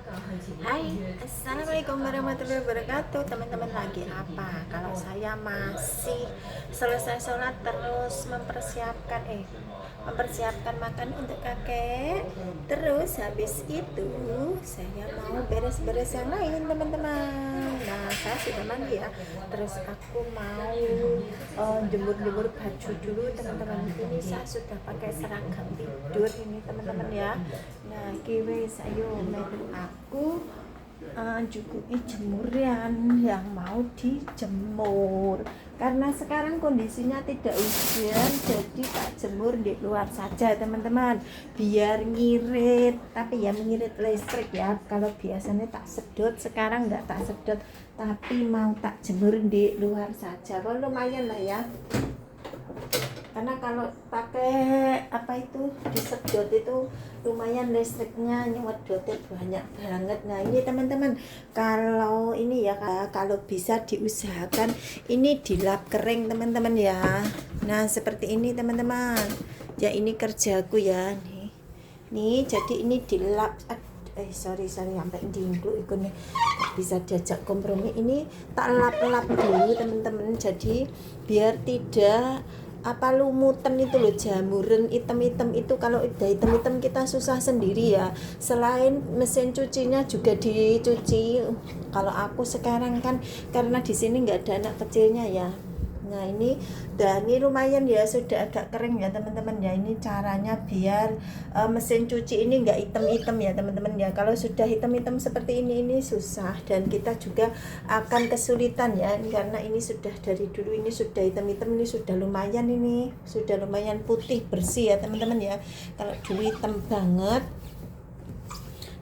Hai, assalamualaikum warahmatullahi wabarakatuh. Teman-teman lagi apa? Kalau saya masih selesai sholat terus mempersiapkan makan untuk kakek. Terus habis itu saya mau beres-beres yang lain, teman-teman. Nah, saya sudah mandi ya. Terus aku mau jemur-jemur baju dulu, teman-teman. Ini saya sudah pakai seragam tidur ini, teman-teman ya. Nah, kiwis ayo melu aku juga jemuran yang mau dijemur karena sekarang kondisinya tidak hujan, jadi tak jemur di luar saja, teman-teman, biar ngirit, tapi ya mengirit listrik ya. Kalau biasanya tak sedot, sekarang nggak tak sedot, tapi mau tak jemur di luar saja. Lumayan lah ya, karena kalau pakai apa itu disedot itu lumayan listriknya, nyedotnya banyak banget. Nah ini teman-teman, kalau ini ya, kalau bisa diusahakan ini dilap kering, teman-teman ya. Nah seperti ini, teman-teman ya, ini kerjaku ya nih jadi ini dilap. Sorry sampai dinggu ikut nih, bisa diajak kompromi. Ini tak lap-lap dulu, teman-teman, jadi biar tidak lumutan itu loh, jamuran hitam-hitam itu. Kalau udah hitam-hitam kita susah sendiri ya, selain mesin cucinya juga dicuci. Kalau aku sekarang kan karena di sini nggak ada anak kecilnya ya. Nah ini lumayan ya, sudah agak kering ya, teman-teman ya. Ini caranya biar mesin cuci ini nggak hitam-hitam ya, teman-teman ya. Kalau sudah hitam-hitam seperti ini susah, dan kita juga akan kesulitan ya, karena ini sudah dari dulu ini sudah hitam-hitam. Ini sudah lumayan putih bersih ya, teman-teman ya. Kalau dulu hitam banget.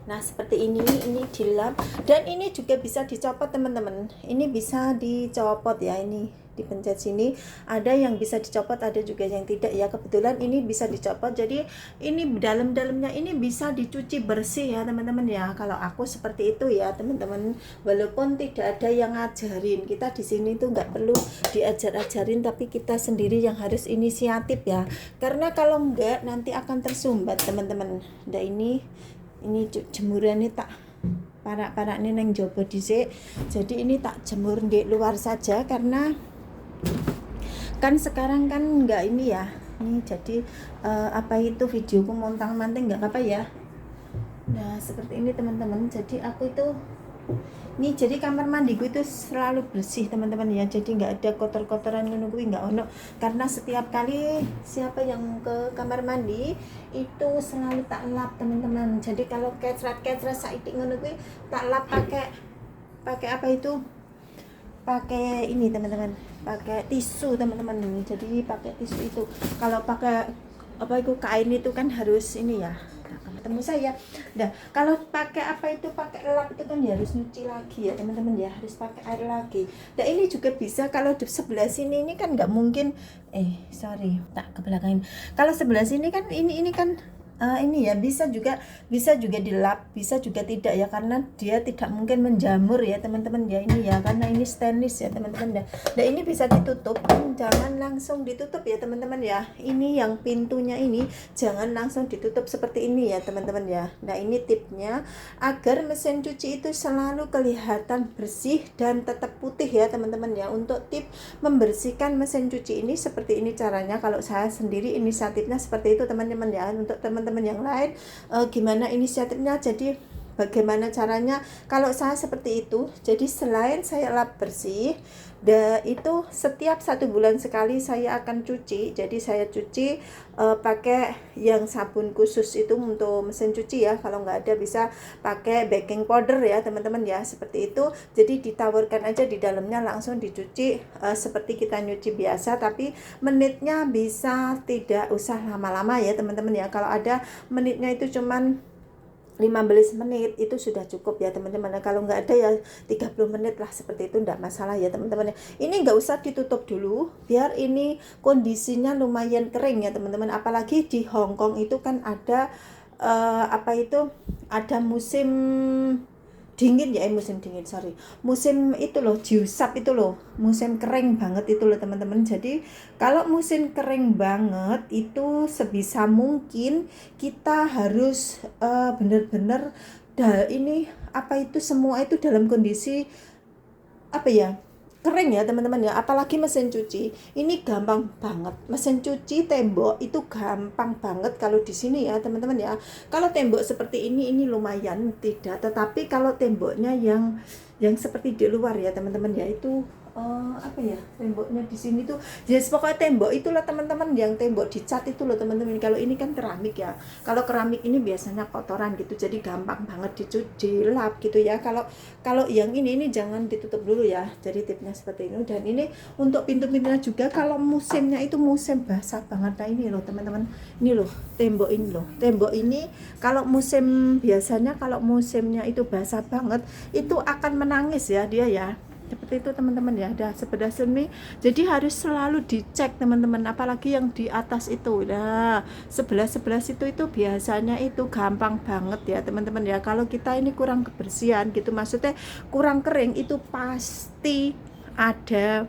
Nah seperti ini dilap, dan ini juga bisa dicopot, teman-teman. Ini bisa dicopot ya, ini dipencet sini, ada yang bisa dicopot, ada juga yang tidak ya. Kebetulan ini bisa dicopot, jadi ini dalam-dalamnya ini bisa dicuci bersih ya, teman-teman ya. Kalau aku seperti itu ya, teman-teman. Walaupun tidak ada yang ngajarin kita di sini tuh, nggak perlu diajar-ajarin, tapi kita sendiri yang harus inisiatif ya. Karena kalau enggak nanti akan tersumbat, teman-teman. Nah ini jemuran ini tak parak-parak ini neng jobo dhisik. Jadi ini tak jemur di luar saja, karena kan sekarang kan nggak ini ya. Ini jadi itu videoku montang-manting nggak apa-apa ya. Nah seperti ini, teman-teman. Jadi aku itu jadi kamar mandiku itu selalu bersih, teman-teman ya. Jadi nggak ada kotor-kotoran ngono kuwi, nggak ono. Karena setiap kali siapa yang ke kamar mandi itu selalu tak lap, teman-teman. Jadi kalau kecrat-kecrat saiki ngono kuwi tak lap pakai apa itu? Pakai ini, teman-teman. Pakai tisu, teman-teman. Jadi pakai tisu itu. Kalau pakai kain itu kan harus ini ya, ketemu saya. Nah, kalau pakai pakai lap itu kan ya harus nyuci lagi ya, teman-teman ya, harus pakai air lagi. Nah, ini juga bisa kalau di sebelah sini ini kan nggak mungkin sorry, tak ke belakang. Kalau sebelah sini kan ini kan ini ya bisa juga dilap, bisa juga tidak ya, karena dia tidak mungkin menjamur ya, teman-teman ya. Ini ya karena ini stainless ya, teman-teman ya. Nah ini bisa ditutup, jangan langsung ditutup ya, teman-teman ya. Ini yang pintunya ini jangan langsung ditutup seperti ini ya, teman-teman ya. Nah ini tipnya agar mesin cuci itu selalu kelihatan bersih dan tetap putih ya, teman-teman ya. Untuk tip membersihkan mesin cuci ini seperti ini caranya. Kalau saya sendiri inisiatifnya seperti itu, teman-teman ya. Untuk teman-teman yang lain gimana inisiatifnya, jadi bagaimana caranya? Kalau saya seperti itu, jadi selain saya lap bersih, itu setiap 1 bulan sekali saya akan cuci. Jadi saya cuci pakai yang sabun khusus itu untuk mesin cuci ya. Kalau nggak ada bisa pakai baking powder ya, teman-teman ya, seperti itu. Jadi ditaburkan aja di dalamnya, langsung dicuci seperti kita nyuci biasa, tapi menitnya bisa tidak usah lama-lama ya, teman-teman ya. Kalau ada menitnya itu cuman 15 menit itu sudah cukup ya, teman-teman. Kalau nggak ada ya 30 menit lah, seperti itu enggak masalah ya, teman-teman. Ini nggak usah ditutup dulu, biar ini kondisinya lumayan kering ya, teman-teman. Apalagi di Hong Kong itu kan ada ada musim dingin ya, musim itu loh, jiusap itu loh, musim kering banget itu loh, teman-teman. Jadi kalau musim kering banget itu sebisa mungkin kita harus benar-benar ini apa itu semua itu dalam kondisi apa ya, kering ya teman-teman ya. Apalagi mesin cuci ini gampang banget, mesin cuci tembok itu gampang banget kalau di sini ya teman-teman ya. Kalau tembok seperti ini lumayan tidak, tetapi kalau temboknya yang seperti di luar ya teman-teman ya, itu apa ya, temboknya di sini tuh yes, pokoknya tembok itulah teman-teman, yang tembok dicat itu loh teman-teman. Kalau ini kan keramik ya, kalau keramik ini biasanya kotoran gitu, jadi gampang banget dicuci lap gitu ya. Kalau kalau yang ini jangan ditutup dulu ya, jadi tipnya seperti ini. Dan ini untuk pintu-pintunya juga, kalau musimnya itu musim basah banget. Nah ini loh teman-teman, ini loh tembok ini loh, tembok ini kalau musim biasanya kalau musimnya itu basah banget itu akan menangis ya dia ya, seperti itu teman-teman ya. Ada sebelah sini, jadi harus selalu dicek teman-teman, apalagi yang di atas itu. Nah sebelah situ itu biasanya itu gampang banget ya teman-teman ya. Kalau kita ini kurang kebersihan gitu, maksudnya kurang kering, itu pasti ada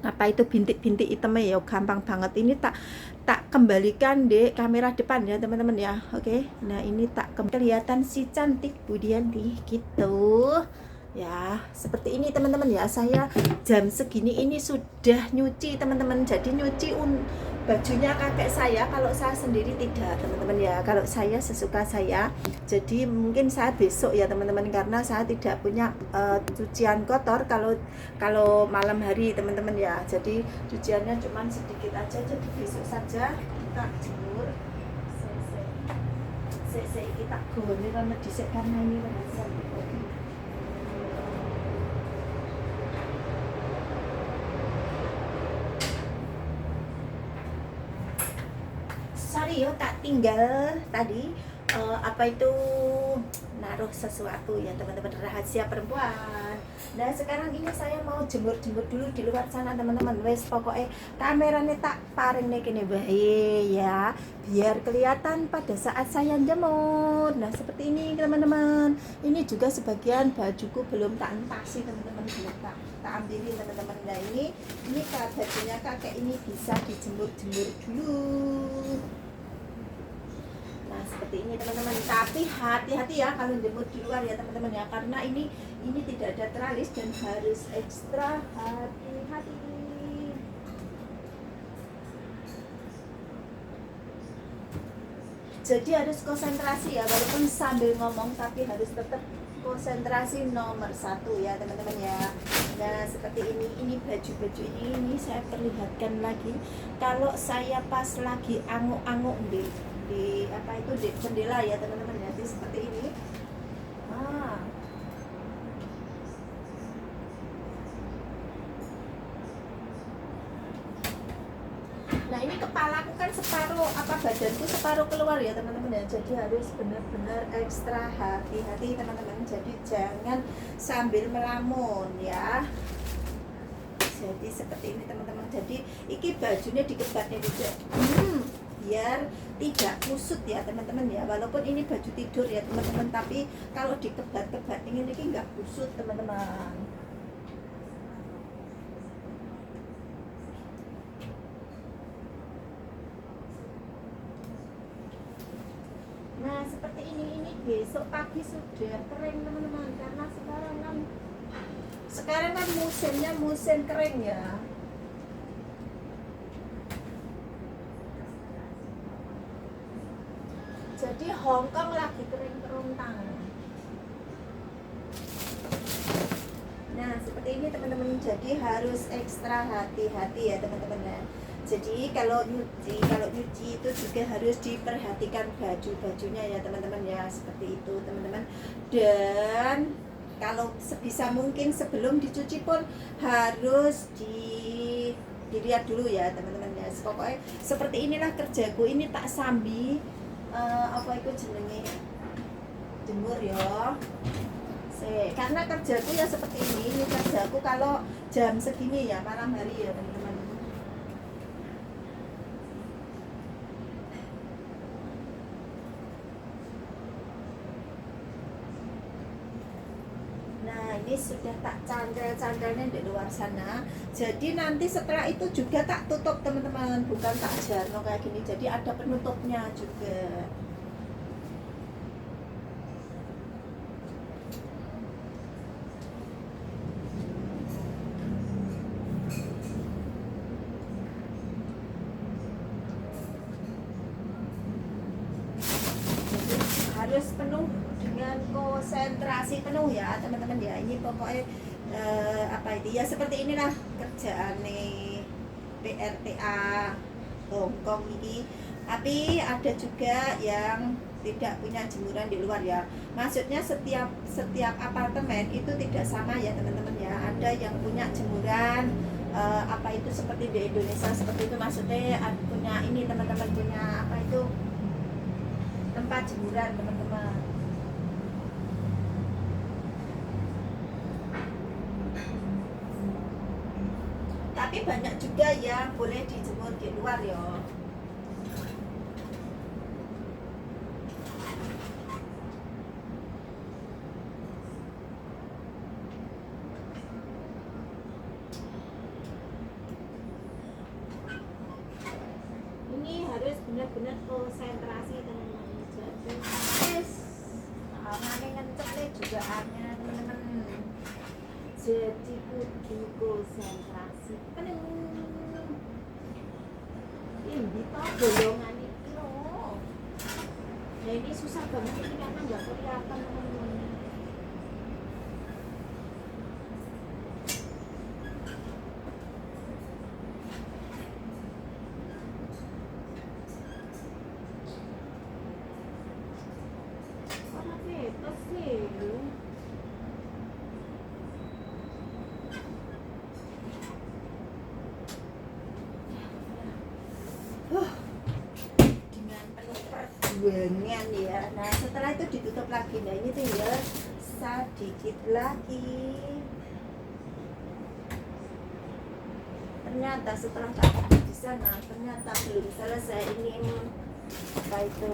apa itu bintik-bintik hitamnya ya, gampang banget. Ini tak tak kembalikan di kamera depan ya teman-teman ya. Oke, nah ini tak kelihatan si cantik Bu Dianti gitu ya, seperti ini teman-teman ya. Saya jam segini ini sudah nyuci teman-teman, jadi nyuci bajunya kakek saya. Kalau saya sendiri tidak teman-teman ya, kalau saya sesuka saya, jadi mungkin saya besok ya teman-teman, karena saya tidak punya cucian kotor kalau kalau malam hari teman-teman ya. Jadi cuciannya cuma sedikit aja, jadi besok saja kita jemur. Saya kita gone karena disek, karena ini rahasia. Sorry yo, tak tinggal tadi apa itu naruh sesuatu ya teman-teman, rahasia perempuan. Nah sekarang ini saya mau jemur-jemur dulu di luar sana teman-teman. Wes pokoknya kameranya tak paring nih kene bae ya, biar kelihatan pada saat saya jemur. Nah seperti ini teman-teman. Ini juga sebagian bajuku belum tak entasi teman-teman, belum tak ambilin teman-teman. Nah ini bajunya kakek ini bisa dijemur-jemur dulu. Nah seperti ini teman-teman, tapi hati-hati ya kalau jemur di luar ya teman-teman ya, karena ini tidak ada teralis dan harus ekstra hati-hati. Jadi harus konsentrasi ya, walaupun sambil ngomong tapi harus tetap konsentrasi nomor satu ya teman-teman ya. Nah seperti ini baju-baju ini saya perlihatkan lagi. Kalau saya pas lagi anguk-anguk di apa itu di jendela ya teman-teman ya, jadi seperti ini. Nah ini kepalaku kan separuh, apa badanku separuh keluar ya teman-teman ya, jadi harus benar-benar ekstra hati-hati teman-teman. Jadi jangan sambil melamun ya. Jadi seperti ini teman-teman. Jadi iki bajunya dikebatnya juga biar tidak kusut ya teman-teman ya. Walaupun ini baju tidur ya teman-teman, tapi kalau dikebat-kebat ini nggak kusut teman-teman. Nah seperti ini besok pagi sudah kering teman-teman, karena sekarang kan musimnya musim kering ya. Jadi Hongkong lagi kering kerontang. Nah seperti ini teman-teman, jadi harus ekstra hati-hati ya teman-teman ya. Jadi kalau nyuci itu juga harus diperhatikan baju-bajunya ya teman-teman ya, seperti itu teman-teman. Dan kalau sebisa mungkin sebelum dicuci pun harus dilihat dulu ya teman-teman ya. Pokoknya seperti inilah kerjaku ini, tak sambi apa itu jenenge jemur ya. Karena kerjaku ya seperti ini kerjaku kalau jam segini ya, malam hari ya teman-teman. Nah ini sudah tak candel-candelnya di luar sana. Jadi nanti setelah itu juga tak tutup teman-teman, bukan tak jarno kayak gini. Jadi ada penutupnya juga. konsentrasi penuh ya teman-teman ya. Ini pokoknya apa itu ya, seperti inilah kerjaan nih PRTA Hongkong ini. Tapi ada juga yang tidak punya jemuran di luar ya. Maksudnya setiap apartemen itu tidak sama ya teman-teman ya. Ada yang punya jemuran apa itu seperti di Indonesia seperti itu, maksudnya punya ini teman-teman, punya apa itu tempat jemuran teman-teman. Tapi banyak juga yang boleh dijemur di luar ya. Harus benar-benar konsentrasi teman-teman. Jadi aneh ngencetnya juga hanya teman-teman. Jadi kudu konsentrasi. Ini toh golongan itu loh. Nah ini susah banget ini karena nggak kelihatan teman-teman. Dengan ya. Nah setelah itu ditutup lagi. Nah ini tinggal sedikit lagi. Ternyata setelah tadi di sana ternyata belum selesai ini apa itu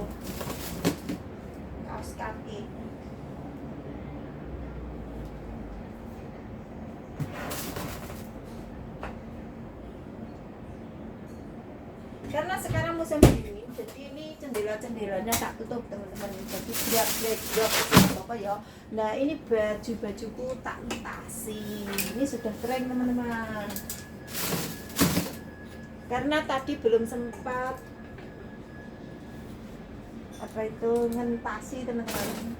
kaos kaki. Karena sekarang musim dingin, jadi ini jendela-jendelanya tak tutup teman-teman. Jadi gelap apa ya. Nah ini baju-bajuku tak lipasi. Ini sudah kering teman-teman. Karena tadi belum sempat apa itu ngentasi teman-teman.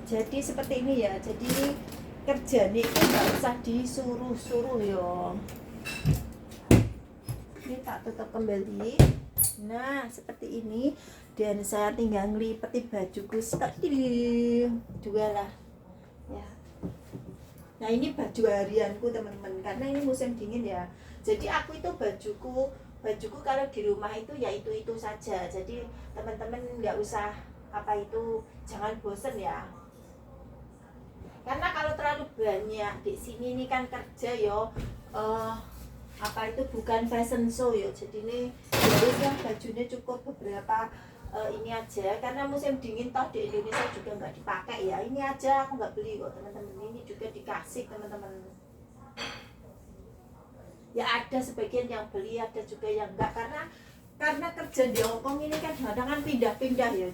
Jadi seperti ini ya. Jadi kerja nih itu nggak usah disuruh-suruh yo. Ini tak tutup kembali. Nah seperti ini, dan saya tinggal ngelipeti bajuku seperti ini juga lah ya. Nah ini baju harianku teman-teman, karena ini musim dingin ya. Jadi aku itu bajuku kalau di rumah itu ya itu saja. Jadi teman-teman nggak usah apa itu, jangan bosen ya. Karena kalau terlalu banyak di sini ini kan kerja yo, apa itu bukan fashion show yo. Jadi ini harusnya bajunya cukup beberapa ini aja, karena musim dingin toh di Indonesia juga nggak dipakai ya. Ini aja aku nggak beli kok teman-teman, ini juga dikasih teman-teman. Ya ada sebagian yang beli, ada juga yang enggak, karena kerja di Hongkong ini kan kadang-kadang pindah-pindah ya.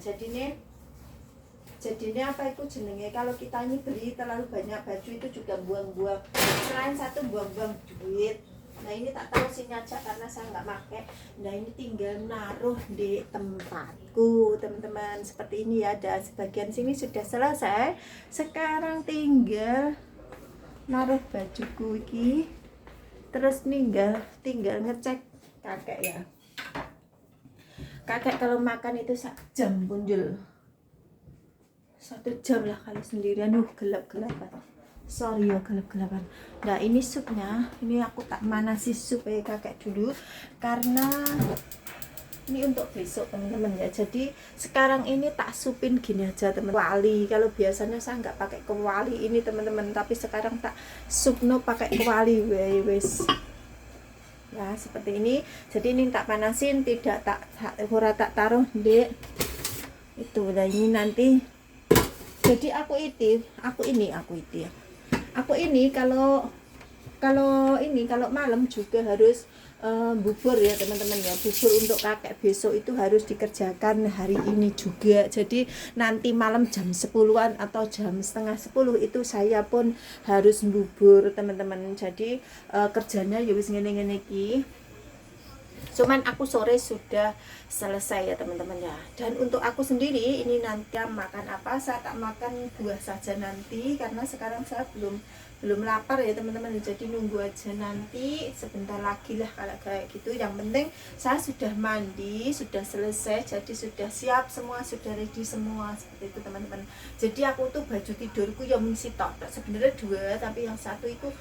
Jadinya apa itu jenenge, kalau kita ini beli terlalu banyak baju itu juga buang-buang. Selain satu buang-buang duit. Nah ini tak tahu sini aja karena saya nggak pakai. Nah ini tinggal naruh di tempatku teman-teman, seperti ini ya. Dan sebagian sini sudah selesai. Sekarang tinggal naruh bajuku ini. Terus tinggal ngecek kakek ya. Kakek kalau makan itu 1 jam punjul. 1 jam lah kalau sendirian. Gelap-gelapan. Sorry ya gelap-gelapan. Nah ini supnya, ini aku tak manasi sup ya kakek dulu, karena ini untuk besok teman-teman ya. Jadi sekarang ini tak supin gini aja teman kuali. Kalau biasanya saya nggak pakai kuali ini teman-teman, tapi sekarang tak supno pakai kuali wes. Ya seperti ini. Jadi ini tak panasin, tidak tak taruh di itu. Dan ini nanti. Jadi aku ini kalau malam juga harus bubur ya teman-teman ya. Bubur untuk kakek besok itu harus dikerjakan hari ini juga. Jadi nanti malam jam 10-an atau jam setengah 10 itu saya pun harus bubur teman-teman. Jadi kerjanya ya wis ngene-ngene iki. Cuman aku sore sudah selesai ya teman-teman ya. Dan untuk aku sendiri ini nanti makan apa, saya tak makan buah saja nanti karena sekarang saya belum lapar ya teman-teman. Jadi nunggu aja nanti sebentar lagi lah kalau kayak gitu. Yang penting saya sudah mandi, sudah selesai, jadi sudah siap semua, sudah ready semua seperti itu teman-teman. Jadi aku tuh baju tidurku yang mesti tok sebenarnya dua, tapi yang satu itu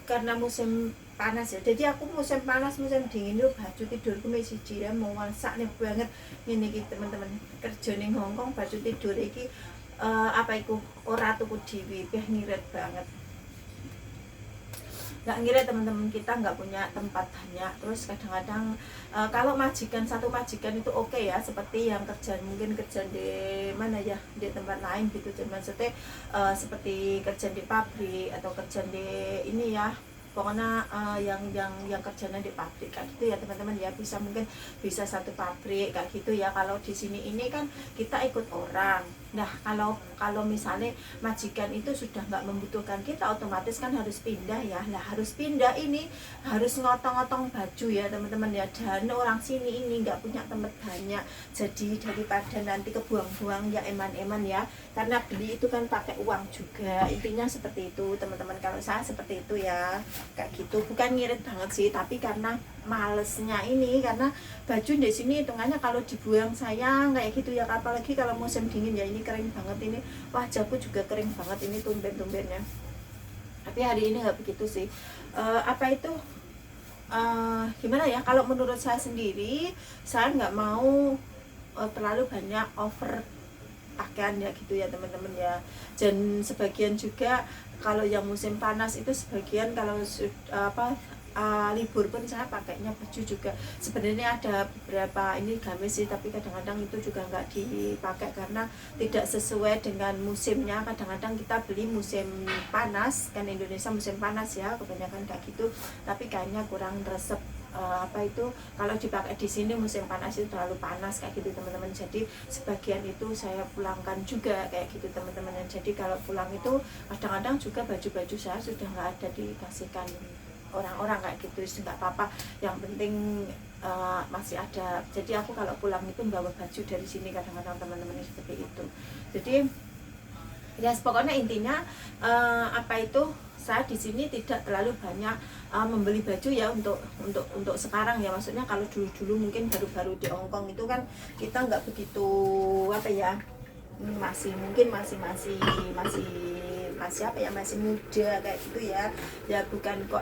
karena musim panas ya, jadi aku musim panas musim dingin itu baju tidurku masih siji ya, mau masak nih banget ini gitu teman-teman. Kerja ning Hongkong baju tidur iki apa iku ora tuku dhewe, ngirit banget. Nggak ngira teman-teman, kita nggak punya tempat banyak. Terus kadang-kadang kalau majikan, satu majikan itu oke ya, seperti yang kerja mungkin kerja di mana ya, di tempat lain gitu. Maksudnya seperti kerja di pabrik atau kerja di ini ya, pokoknya yang kerjanya di pabrik kayak gitu ya teman-teman ya, bisa mungkin bisa satu pabrik kayak gitu ya. Kalau di sini ini kan kita ikut orang. Nah kalau misalnya majikan itu sudah nggak membutuhkan kita, otomatis kan harus pindah ya. Nah harus pindah ini harus ngotong-ngotong baju ya teman-teman ya. Dan orang sini ini nggak punya tempat banyak, jadi daripada nanti kebuang-buang ya eman-eman ya, karena beli itu kan pakai uang juga. Intinya seperti itu teman-teman, kalau saya seperti itu ya, kayak gitu. Bukan ngirit banget sih, tapi karena malesnya ini, karena baju di sini hitungannya kalau dibuang sayang kayak gitu ya. Apalagi kalau musim dingin ya, ini kering banget ini, wajahku juga kering banget ini tumben-tumbennya. Tapi hari ini nggak begitu sih. Apa itu gimana ya, kalau menurut saya sendiri, saya nggak mau terlalu banyak over pakaian ya gitu ya teman-teman ya. Dan sebagian juga kalau yang musim panas itu sebagian kalau libur pun saya pakainya baju juga. Sebenarnya ada beberapa ini gamis sih, tapi kadang-kadang itu juga nggak dipakai karena tidak sesuai dengan musimnya. Kadang-kadang kita beli musim panas, kan Indonesia musim panas ya kebanyakan kayak gitu, tapi kayaknya kurang resep. Apa itu kalau dipakai di sini musim panas itu terlalu panas kayak gitu teman-teman. Jadi sebagian itu saya pulangkan juga kayak gitu teman-teman. Jadi kalau pulang itu kadang-kadang juga baju-baju saya sudah nggak ada, dikasihkan orang-orang kayak gitu. Nggak apa-apa, yang penting masih ada. Jadi aku kalau pulang itu bawa baju dari sini kadang-kadang teman-teman, seperti itu. Jadi ya pokoknya intinya apa itu, saya di sini tidak terlalu banyak membeli baju ya untuk sekarang ya. Maksudnya kalau dulu mungkin baru-baru di Hongkong itu kan kita nggak begitu apa ya, masih apa ya, masih muda kayak gitu ya bukan kok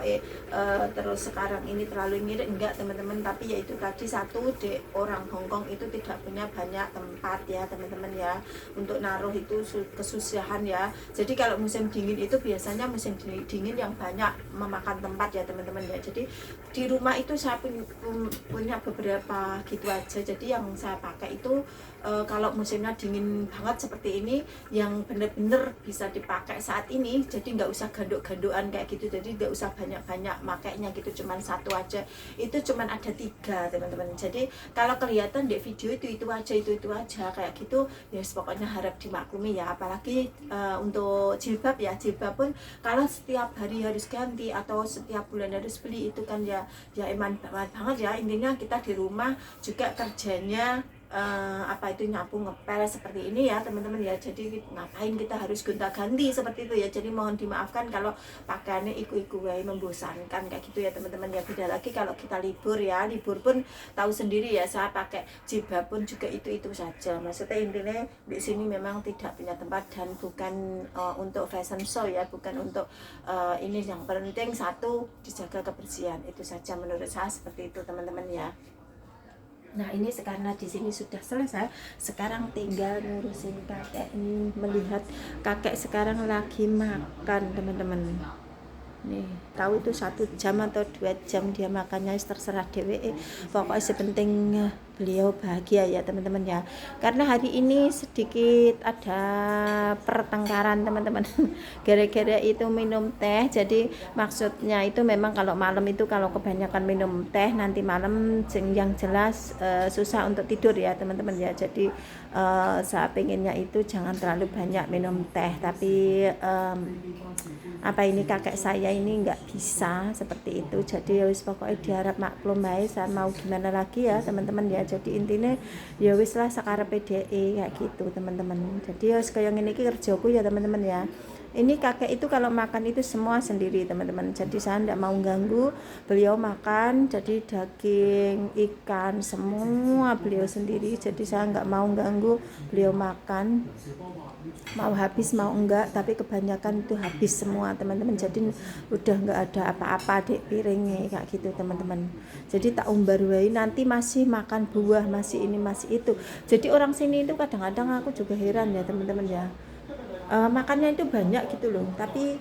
terus sekarang ini terlalu ngirit, enggak teman-teman. Tapi ya itu tadi, satu di orang Hongkong itu tidak punya banyak tempat ya teman-teman ya, untuk naruh itu kesusahan ya. Jadi kalau musim dingin itu biasanya musim dingin yang banyak memakan tempat ya teman-teman ya. Jadi di rumah itu saya punya beberapa gitu aja. Jadi yang saya pakai itu kalau musimnya dingin banget seperti ini, yang bener-bener bisa dipakai saat ini, jadi nggak usah ganduk-gandukan kayak gitu. Jadi nggak usah banyak-banyak makainya gitu, cuman satu aja. Itu cuman ada 3 teman-teman. Jadi kalau kelihatan di video itu aja kayak gitu ya, pokoknya harap dimaklumi ya. Apalagi untuk jilbab ya, jilbab pun kalau setiap hari harus ganti atau setiap bulan harus beli, itu kan ya eman banget ya. Intinya kita di rumah juga kerjanya apa itu nyapu ngepel seperti ini ya teman-teman ya. Jadi ngapain kita harus gonta-ganti seperti itu ya. Jadi mohon dimaafkan kalau pakaiannya iku-iku wae, membosankan kayak gitu ya teman-teman ya. Beda lagi kalau kita libur ya, libur pun tahu sendiri ya, saya pakai jilbab pun juga itu saja. Maksudnya intinya di sini memang tidak punya tempat, dan bukan untuk fashion show ya, bukan untuk ini. Yang penting satu, dijaga kebersihan, itu saja menurut saya, seperti itu teman-teman ya. Nah ini karena di sini sudah selesai, sekarang tinggal ngurusin kakek ini, melihat kakek sekarang lagi makan teman-teman. Nih tahu itu 1 jam atau 2 jam dia makannya terserah dewe, pokoknya sepenting beliau bahagia ya teman-teman ya. Karena hari ini sedikit ada pertengkaran teman-teman gara-gara itu minum teh. Jadi maksudnya itu memang kalau malam itu kalau kebanyakan minum teh nanti malam yang jelas susah untuk tidur ya teman-teman ya. Jadi saya pengennya itu jangan terlalu banyak minum teh, tapi apa ini kakek saya ini nggak bisa seperti itu. Jadi ya wis pokoknya diharap maklum baik, saya mau gimana lagi ya teman-teman ya. Jadi intinya ya wis lah sakarepe PDE kayak gitu teman-teman. Jadi ya kayak ngene iki kerjaku ya teman-teman ya. Ini kakek itu kalau makan itu semua sendiri teman-teman. Jadi saya tidak mau ganggu beliau makan. Jadi daging, ikan semua beliau sendiri. Jadi saya nggak mau ganggu beliau makan. Mau habis mau enggak, tapi kebanyakan itu habis semua teman-teman. Jadi udah nggak ada apa-apa di piringnya kayak gitu teman-teman. Jadi tak umbar wae, nanti masih makan buah, masih ini masih itu. Jadi orang sini itu kadang-kadang aku juga heran ya teman-teman ya. Makannya itu banyak gitu loh, tapi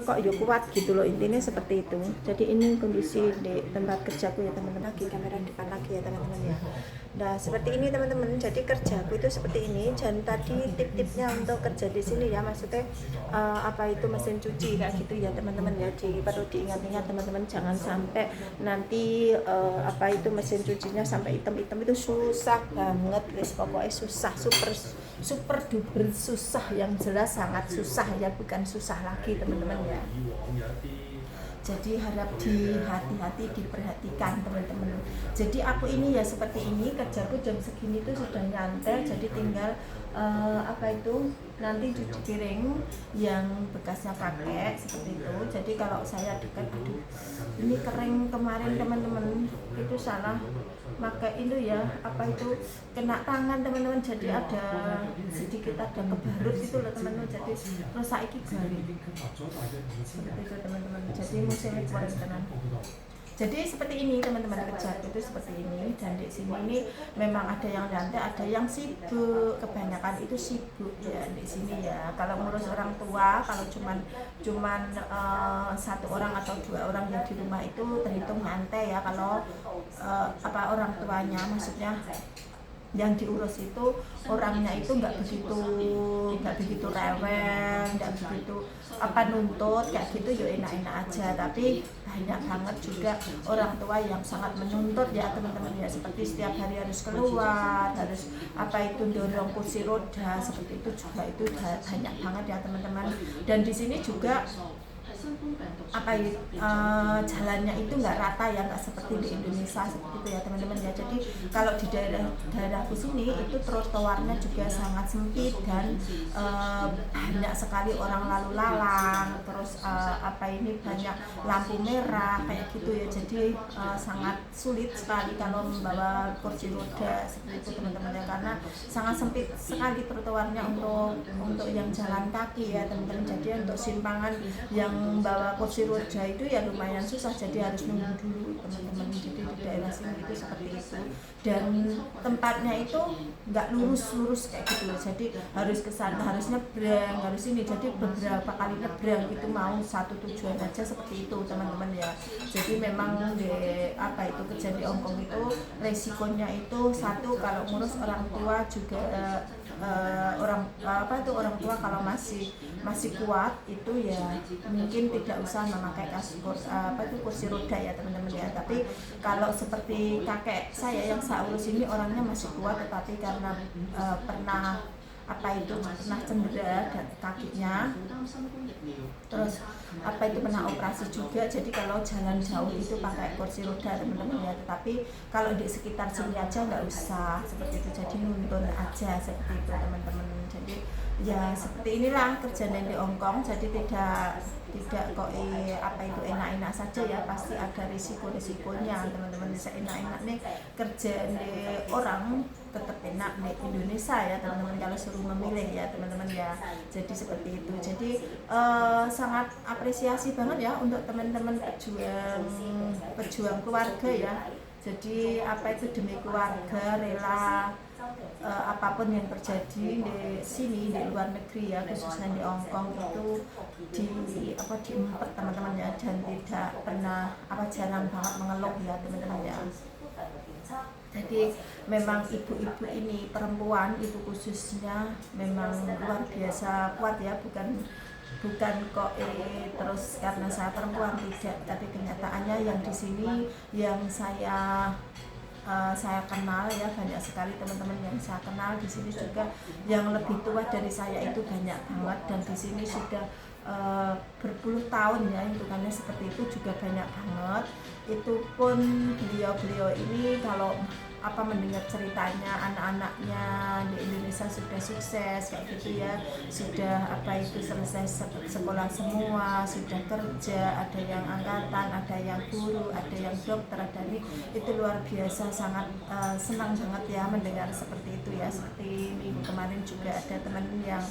kok ya kuat gitu loh, intinya seperti itu. Jadi ini kondisi di tempat kerjaku ya teman-teman. Lagi kamera depan lagi ya teman-teman ya. Nah seperti ini teman-teman, jadi kerjaku itu seperti ini. Dan tadi tip-tipnya untuk kerja di sini ya, maksudnya apa itu mesin cuci kayak gitu ya teman-teman ya. Perlu diingat-ingat teman-teman, jangan sampai nanti apa itu mesin cucinya sampai hitam-hitam, itu susah banget guys. Pokoknya susah, super duper susah, yang jelas sangat susah ya, bukan susah lagi teman-teman ya. Jadi harap hati-hati diperhatikan teman-teman. Jadi aku ini ya seperti ini, kerjaku jam segini tuh sudah nyantai. Jadi tinggal apa itu nanti cuci piring yang bekasnya pakai seperti itu. Jadi kalau saya dekat, aduh ini kering kemarin teman-teman, itu salah pakai itu ya, apa itu kena tangan teman-teman. Jadi ada sedikit ada kebarut itu loh teman-teman. Jadi terus saiki garing seperti itu teman-teman. Jadi musimnya kemarin tenan. Jadi seperti ini teman-teman, kerja itu seperti ini. Dan di sini ini memang ada yang nyantai, ada yang sibuk. Kebanyakan itu sibuk ya di sini ya. Kalau ngurus orang tua, kalau cuman satu orang atau dua orang yang di rumah itu terhitung nyantai ya. Kalau apa orang tuanya, maksudnya yang diurus itu orangnya itu nggak begitu rewel, nggak begitu apa nuntut kayak gitu, ya enak-enak aja. Tapi banyak banget juga orang tua yang sangat menuntut ya teman-teman ya, seperti setiap hari harus keluar, harus apa itu dorong kursi roda seperti itu juga, itu banyak banget ya teman-teman. Dan di sini juga apa jalannya itu nggak rata ya, nggak seperti di Indonesia seperti itu ya teman-teman ya. Jadi kalau di daerahku sini itu trotoarnya juga sangat sempit dan banyak sekali orang lalu lalang, terus apa ini banyak lampu merah kayak gitu ya. Jadi sangat sulit sekali kalau membawa kursi roda seperti itu teman-teman ya, karena sangat sempit sekali trotoarnya untuk yang jalan kaki ya teman-teman. Jadi untuk simpangan yang membawa kursi roda itu ya lumayan susah, jadi harus nunggu dulu teman-teman. Jadi di daerah sini itu seperti itu, dan tempatnya itu nggak lurus kayak gitu, jadi harus ke sana, harus nyebrang, harus ini. Jadi beberapa kali nyebrang itu mau satu tujuan aja seperti itu teman-teman ya. Jadi memang di apa itu kerja di Hongkong itu resikonya itu satu, kalau ngurus orang tua juga orang tua kalau masih kuat itu ya mungkin tidak usah memakai kursi roda ya teman-teman ya. Tapi kalau seperti kakek saya yang saya urus ini orangnya masih kuat, tetapi karena pernah cedera kakinya, terus pernah operasi juga. Jadi kalau jalan jauh itu pakai kursi roda teman-teman ya. Tetapi kalau di sekitar sini aja nggak usah seperti itu, jadi nuntun aja seperti itu teman-teman. Jadi ya seperti inilah kerjaan di Hongkong. Jadi tidak kok enak-enak saja ya, pasti ada risiko-risikonya teman-teman. Bisa enak-enak nih kerja di orang, tetap enak di Indonesia ya teman-teman kalau suruh memilih ya teman-teman ya. Jadi seperti itu. Jadi sangat apresiasi banget ya untuk teman-teman pejuang keluarga ya. Jadi demi keluarga rela apapun yang terjadi di sini, di luar negeri ya, khususnya di Hongkong itu diempet teman-teman ya, dan tidak pernah jarang banget mengeluh ya teman-teman ya. Jadi memang ibu-ibu ini perempuan, ibu khususnya memang luar biasa kuat ya, bukan bukan kok terus karena saya perempuan, tidak, tapi kenyataannya yang di sini yang saya kenal ya, banyak sekali teman-teman yang saya kenal di sini juga yang lebih tua dari saya itu banyak banget, dan di sini sudah berpuluh tahun ya, hitungannya seperti itu juga banyak banget. Itu pun beliau-beliau ini kalau mendengar ceritanya anak-anaknya di Indonesia sudah sukses kayak gitu ya, sudah selesai sekolah semua, sudah kerja, ada yang angkatan, ada yang guru, ada yang dokter, ada ini, itu luar biasa, sangat senang banget ya mendengar seperti itu ya. Seperti minggu kemarin juga ada teman yang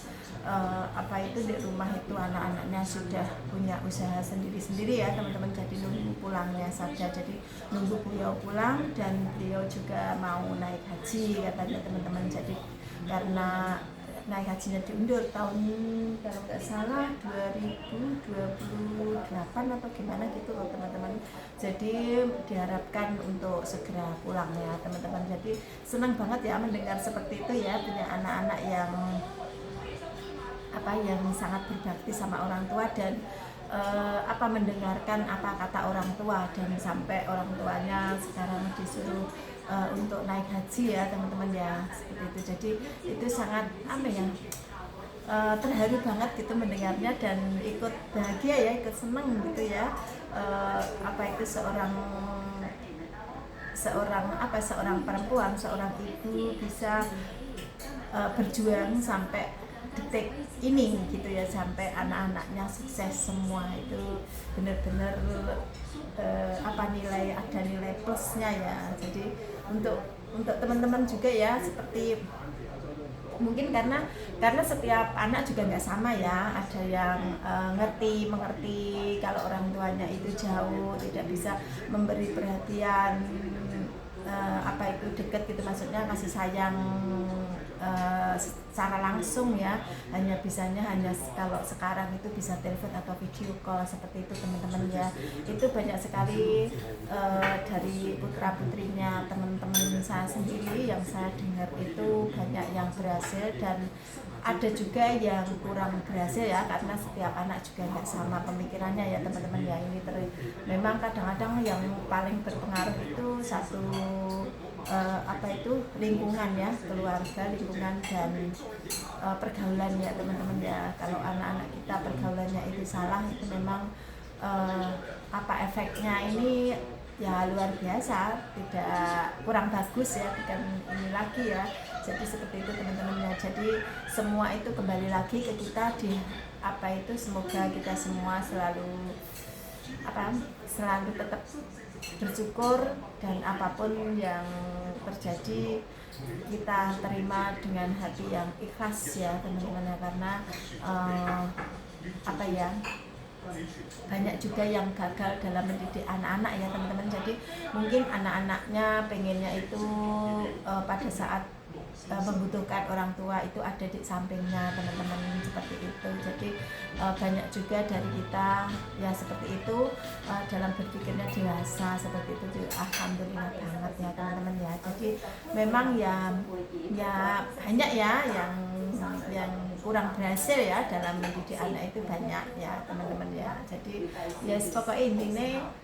di rumah itu anak-anaknya sudah punya usaha sendiri-sendiri ya teman-teman, jadi nunggu pulangnya saja, jadi nunggu beliau pulang, dan beliau juga mau naik haji katanya teman-teman. Jadi karena naik hajinya diundur tahun kalau nggak salah 2028 atau gimana gitu loh teman-teman, jadi diharapkan untuk segera pulang ya teman-teman. Jadi senang banget ya mendengar seperti itu ya, punya anak-anak yang yang sangat berbakti sama orang tua, dan mendengarkan apa kata orang tua, dan sampai orang tuanya sekarang disuruh untuk naik haji ya teman-teman ya, seperti itu. Jadi itu sangat terharu banget gitu mendengarnya, dan ikut bahagia ya, ikut senang gitu ya. Seorang perempuan, seorang ibu bisa berjuang sampai detik ini gitu ya, sampai anak-anaknya sukses semua, itu benar-benar ada nilai plusnya ya. Jadi untuk teman-teman juga ya, seperti mungkin karena setiap anak juga nggak sama ya, ada yang mengerti kalau orang tuanya itu jauh, tidak bisa memberi perhatian dekat gitu, maksudnya kasih sayang secara langsung ya, hanya kalau sekarang itu bisa telepon atau video call seperti itu teman-teman ya. Itu banyak sekali dari putra putrinya teman-teman saya sendiri yang saya dengar itu banyak yang berhasil, dan ada juga yang kurang berhasil ya, karena setiap anak juga nggak sama pemikirannya ya teman-teman ya. Ini memang kadang-kadang yang paling berpengaruh itu satu lingkungan ya, keluarga, lingkungan, dan pergaulan ya teman-teman ya. Kalau anak-anak kita pergaulannya itu salah, itu memang efeknya ini ya luar biasa, tidak kurang bagus ya, bukan ini lagi ya. Jadi seperti itu teman-teman ya. Jadi semua itu kembali lagi ke kita semoga kita semua selalu tetap bersyukur, dan apapun yang terjadi kita terima dengan hati yang ikhlas ya teman-teman ya, karena banyak juga yang gagal dalam mendidik anak-anak ya teman-teman. Jadi mungkin anak-anaknya pengennya itu pada saat membutuhkan orang tua itu ada di sampingnya teman-teman, seperti itu. Jadi banyak juga dari kita ya seperti itu, dalam berpikirnya dewasa seperti itu. Alhamdulillah banget ya teman-teman ya. Jadi memang ya banyak ya yang kurang berhasil ya dalam mendidik anak, itu banyak ya teman-teman ya. Jadi ya pokoknya intinya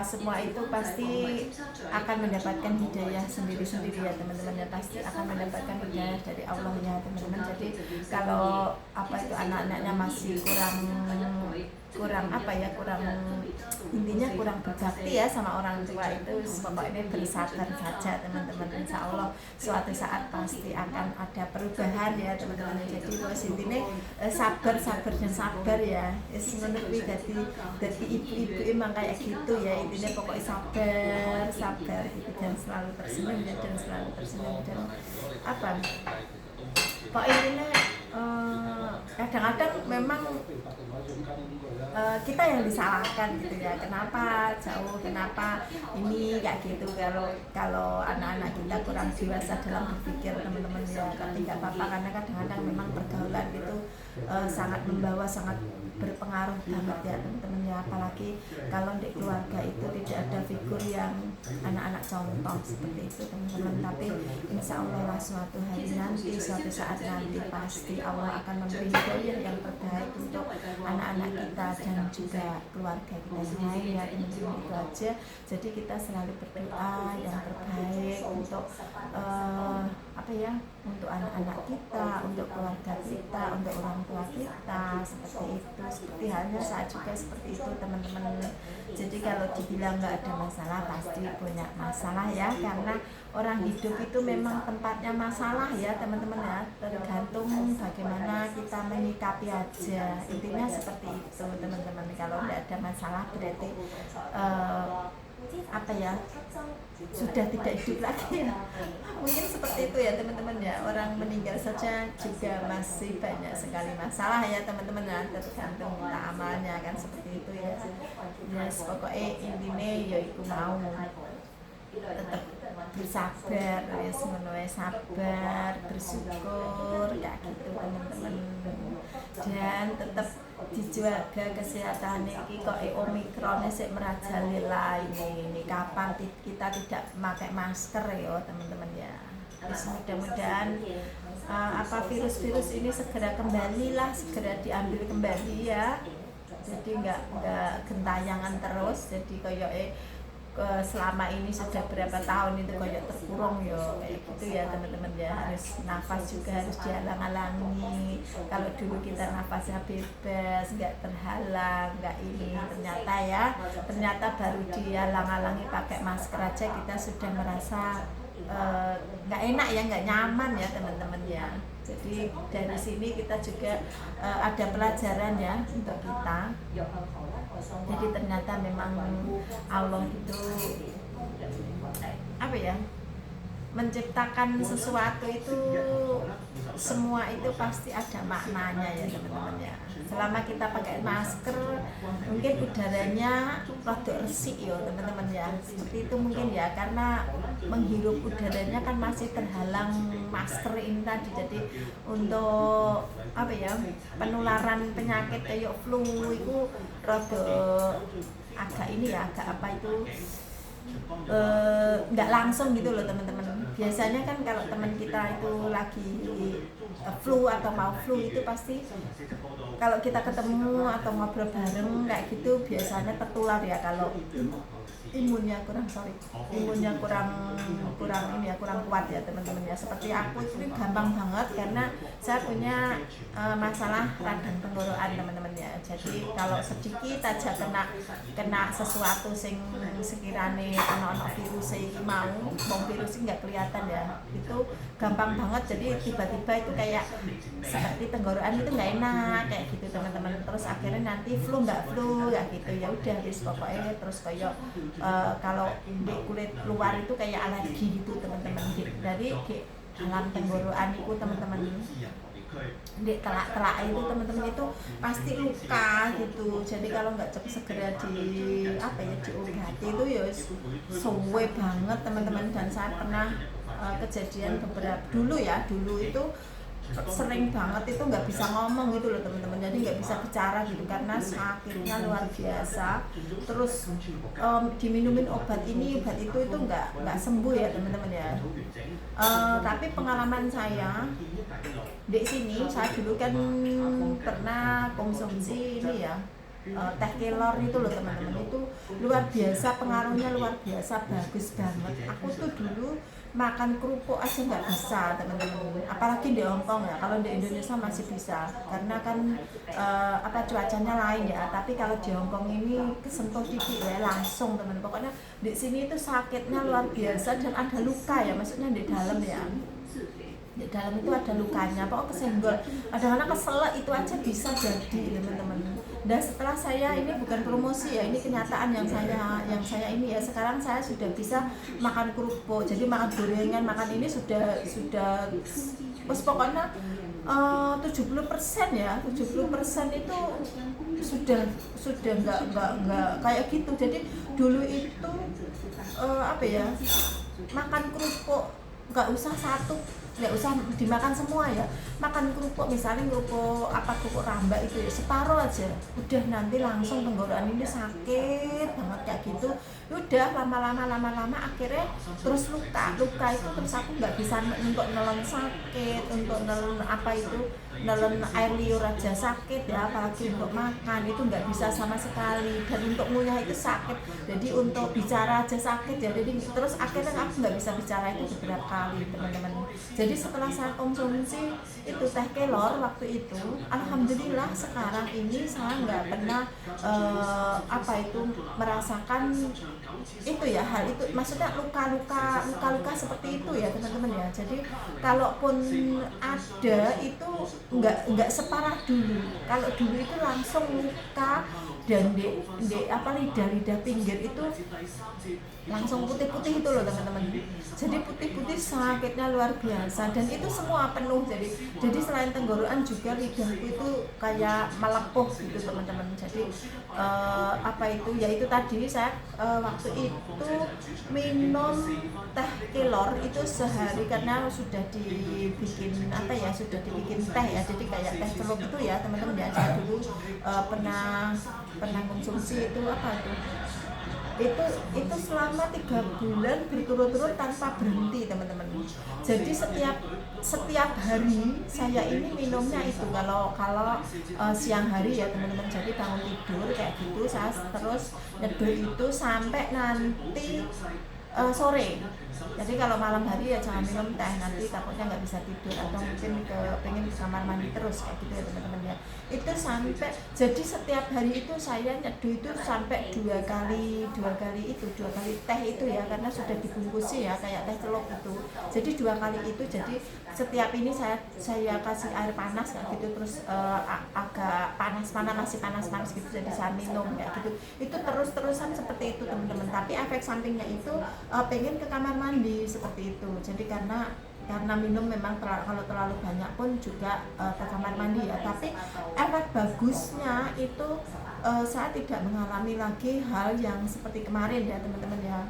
semua itu pasti akan mendapatkan hidayah sendiri-sendiri ya teman-teman ya, pasti akan mendapatkan hidayah dari Allah ya teman-teman. Jadi kalau anak-anaknya masih intinya kurang berbakti ya sama orang tua, itu pokoknya bersabar saja teman-teman, insya Allah suatu saat pasti akan ada perubahan ya teman-teman. Jadi intinya sabar ya, menurut dari ibu-ibu emang kayak gitu ya, intinya pokoknya sabar gitu, dan selalu tersenyum ya, dan Kok intinya kadang-kadang memang kita yang disalahkan gitu ya, kenapa jauh, kenapa ini kayak gitu. Kalau anak-anak kita kurang dewasa dalam berpikir teman-teman ya, tapi nggak apa-apa, karena kadang-kadang memang pergaulan itu sangat sangat berpengaruh banget ya teman-teman ya, apalagi kalau di keluarga itu tidak ada figur yang anak-anak contoh seperti itu teman-teman. Tapi insya Allah lah suatu hari nanti, suatu saat nanti pasti Allah akan memberi hidayah yang terbaik untuk anak-anak kita dan juga keluarga kita yang lain ya teman-teman. Itu aja, jadi kita selalu berdoa yang terbaik untuk untuk anak-anak kita, untuk keluarga kita, untuk orang tua kita, seperti itu. Seperti halnya saya juga seperti itu teman-teman. Jadi kalau dibilang nggak ada masalah, pasti banyak masalah ya, karena orang hidup itu memang tempatnya masalah ya teman-teman ya, tergantung bagaimana kita menyikapi aja, intinya seperti itu teman-teman. Kalau tidak ada masalah berarti sudah tidak hidup lagi ya, mungkin seperti itu ya teman-teman ya. Orang meninggal saja juga masih banyak sekali masalah ya teman-teman ya, tergantung kita amalnya kan, seperti itu ya. Yes, pokoknya intinya ya iku mau tetap bersabar, sabar, bersyukur kayak gitu teman-teman, dan tetap dijaga kesehatan ini. Kok Omikron sih merajalela ini kapan kita tidak memakai masker ya teman-teman ya. Mudah-mudahan virus-virus ini segera kembali lah, segera diambil kembali ya, jadi nggak gentayangan terus. Jadi kayak selama ini sudah berapa tahun itu kayak terkurung ya kayak gitu ya teman-teman ya. Harus nafas juga harus dihalang-halangi. Kalau dulu kita nafasnya bebas, nggak terhalang, nggak ini, ternyata baru dihalang-halangi pakai masker aja kita sudah merasa nggak enak ya, nggak nyaman ya teman-teman ya. Jadi dari sini kita juga ada pelajaran ya untuk kita. Jadi ternyata memang Allah itu menciptakan sesuatu itu, semua itu pasti ada maknanya ya teman-teman ya. Selama kita pakai masker mungkin udaranya rada resik ya teman-teman ya, seperti itu mungkin ya, karena menghirup udaranya kan masih terhalang masker ini tadi. Jadi untuk penularan penyakit kayak flu itu rada agak nggak langsung gitu loh teman-teman. Biasanya kan kalau teman kita itu lagi flu atau mau flu itu pasti kalau kita ketemu atau ngobrol bareng kayak gitu biasanya tertular ya, kalau imunnya kurang kuat ya teman-teman ya. Seperti aku itu gampang banget karena saya punya masalah radang tenggorokan teman-teman ya. Jadi kalau sedikit aja kena sesuatu sing sekiranya ono virus iki mau virus nggak kelihatan ya, itu gampang banget. Jadi tiba-tiba itu kayak seperti tenggorokan itu nggak enak kayak gitu teman-teman. Terus akhirnya nanti flu ya gitu ya, udah pokoknya terus kayak kalau di kulit luar itu kayak alergi gitu teman-teman. Dari di dalam tenggorokan itu teman-teman, di telak-telak itu teman-teman itu pasti luka gitu. Jadi kalau nggak cepat segera diobati itu ya suwe banget teman-teman. Dan saya pernah kejadian dulu itu sering banget itu nggak bisa ngomong gitu loh teman-teman. Jadi nggak bisa bicara gitu karena sakitnya luar biasa. Terus diminumin obat itu nggak sembuh ya teman-teman ya. Tapi pengalaman saya di sini, saya dulu kan pernah konsumsi ini ya, teh kelor itu loh teman-teman. Itu luar biasa, pengaruhnya luar biasa, bagus banget. Aku tuh dulu makan kerupuk aja nggak bisa teman-teman, apalagi di Hongkong ya. Kalau di Indonesia masih bisa karena kan cuacanya lain ya, tapi kalau di Hongkong ini kesentuh dikit ya langsung teman. Pokoknya di sini itu sakitnya luar biasa dan ada luka ya, maksudnya di dalam ya. di dalam itu ada lukanya, pokoknya kesenggol, kadang-kadang keselak itu aja bisa jadi teman-teman. Dan setelah saya, ini bukan promosi ya, ini kenyataan yang saya ini ya, sekarang saya sudah bisa makan kerupuk, jadi makan gorengan, makan ini sudah terus pokoknya 70% ya, 70% itu sudah nggak kayak gitu. Jadi dulu itu apa ya, makan kerupuk nggak usah satu, nggak usah dimakan semua ya, makan kerupuk misalnya kerupuk rambak itu ya separuh aja udah nanti langsung tenggorokan ini sakit banget kayak gitu. Udah lama-lama akhirnya terus luka itu, terus aku nggak bisa untuk nelen sakit, untuk nelen apa itu, nelen air liur aja sakit ya, apalagi untuk makan itu nggak bisa sama sekali, dan untuk ngunyah itu sakit, jadi untuk bicara aja sakit ya. Jadi terus akhirnya aku nggak bisa bicara itu beberapa kali teman-teman. Jadi setelah saya konsumsi itu teh kelor waktu itu, alhamdulillah sekarang ini saya nggak pernah apa itu merasakan itu ya, hal itu, maksudnya luka-luka seperti itu ya teman-teman ya. Jadi kalaupun ada itu nggak separah dulu. Kalau dulu itu langsung luka, dan di apa, lidah pinggir itu langsung putih-putih itu loh teman-teman. Jadi putih-putih sakitnya luar biasa, dan itu semua penuh. Jadi selain tenggorokan juga lidahku itu kayak melepuh gitu teman-teman. Jadi apa itu ya, itu tadi saya waktu itu minum teh kelor itu sehari, karena sudah dibikin apa ya, sudah dibikin teh ya, jadi kayak teh celup itu ya teman-teman ya. Saya dulu pernah konsumsi itu apa itu selama 3 bulan berturut-turut tanpa berhenti teman-teman. Jadi setiap hari saya ini minumnya itu, kalau siang hari ya teman-teman, jadi bangun tidur kayak gitu saya terus nyeduh itu sampai nanti sore. Jadi kalau malam hari ya jangan minum teh, nanti takutnya nggak bisa tidur, atau mungkin pengen ke kamar mandi terus kayak gitu ya teman-teman ya. Itu sampai, jadi setiap hari itu saya nyeduh itu sampai dua kali teh itu ya, karena sudah dibungkusi ya kayak teh celup itu. Jadi 2 kali itu, jadi setiap ini saya kasih air panas kayak gitu, terus agak masih panas gitu, jadi saya minum kayak gitu. Itu terus-terusan seperti itu teman-teman. Tapi efek sampingnya itu pengen ke kamar mandi seperti itu. Jadi karena minum memang kalau terlalu banyak pun juga ke kamar mandi ya. Tapi efek bagusnya itu saya tidak mengalami lagi hal yang seperti kemarin ya teman-teman ya.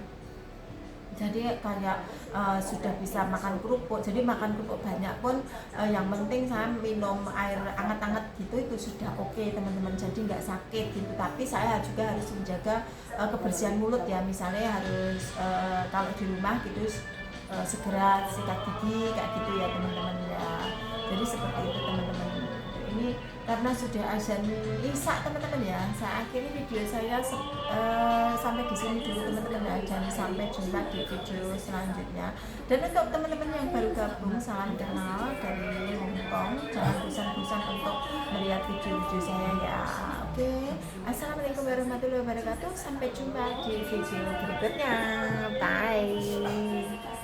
Jadi kayak sudah bisa makan kerupuk, jadi makan kerupuk banyak pun yang penting saya minum air hangat-hangat gitu, itu sudah oke teman-teman, jadi nggak sakit gitu. Tapi saya juga harus menjaga kebersihan mulut ya, misalnya harus kalau di rumah gitu segera sikat gigi kayak gitu ya teman-teman ya. Jadi seperti itu teman-teman. Ini karena sudah azan isya teman-teman ya, saya akhiri video saya sampai di sini dulu teman-teman ya, dan sampai jumpa di video selanjutnya. Dan untuk teman-teman yang baru gabung, salam kenal dari Hongkong, jangan bosan-bosan untuk melihat video-video saya ya. Oke, assalamualaikum warahmatullahi wabarakatuh, sampai jumpa di video berikutnya, bye.